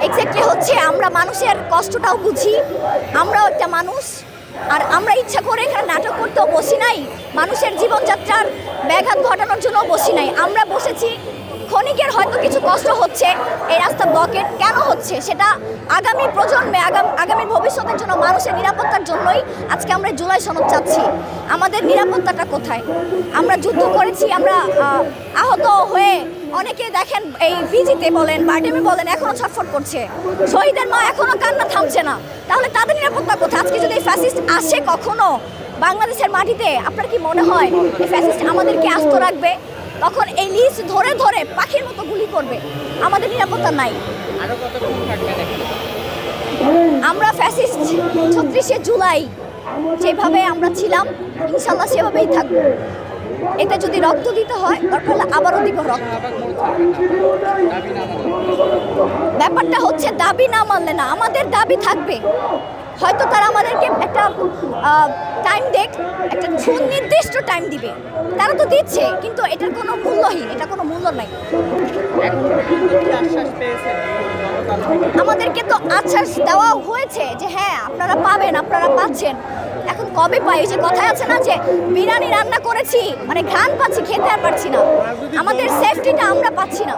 Exactly হচ্ছে আমরা মানুষের কষ্টটাও বুঝি, আমরাও একটা মানুষ, আর আমরা ইচ্ছা করে এখানে নাটক করতেও বসি নাই, মানুষের জীবনযাত্রার ব্যাঘাত ঘটানোর জন্য বসি নাই। আমরা বসেছি ক্ষণিকের হয়তো কিছু কষ্ট হচ্ছে, এই রাস্তা ব্লকেট কেন হচ্ছে সেটা আগামী প্রজন্মে আগামী ভবিষ্যতের জন্য মানুষের নিরাপত্তার জন্যই আজকে আমরা জুলাই সনদ চাচ্ছি। আমাদের নিরাপত্তাটা কোথায়? আমরা যুদ্ধ করেছি, আমরা আহত হয়ে অনেকে দেখেন এই পিজিতে বলেন বারডেমে বলেন এখনো ছটফট করছে, শহীদের মা এখনো কান্না থামছে না। তাহলে তাদের নিরাপত্তা কোথায়? আজকে যদি ফ্যাসিস্ট আসে কখনো বাংলাদেশের মাটিতে, আপনার কি মনে হয় এই ফ্যাসিস্ট আমাদেরকে আস্ত রাখবে? তখন এই লিস্ট ধরে ধরে পাখির মতো গুলি করবে। আমাদের নিরাপত্তা নাই। আমরা ফ্যাসিস্ট ৩৬শে জুলাই যেভাবে আমরা ছিলাম ইনশাল্লাহ সেভাবেই থাকবো। এতে যদি রক্ত দিতে হয় দরকার হলে আবারও দিব রক্ত। ব্যাপারটা হচ্ছে দাবি না মানলে না, আমাদের দাবি থাকবে। হয়তো তারা আমাদেরকে একটা টাইম দেখ, একটা সুনির্দিষ্ট টাইম দিবে, তারা তো দিচ্ছে, কিন্তু এটার কোনো মূল্যহীন, এটা কোনো মূল্য নাই। আমাদেরকে তো আশ্বাস দেওয়া হয়েছে যে হ্যাঁ আপনারা পাবেন, আপনারা পাচ্ছেন। এখন কবে পাই? যে কথায় আছে না যে বিরিয়ানি রান্না করেছি, মানে ঘ্রাণ পাচ্ছি, খেতে আর পারছি না। আমাদের সেফটিটা আমরা পাচ্ছি না।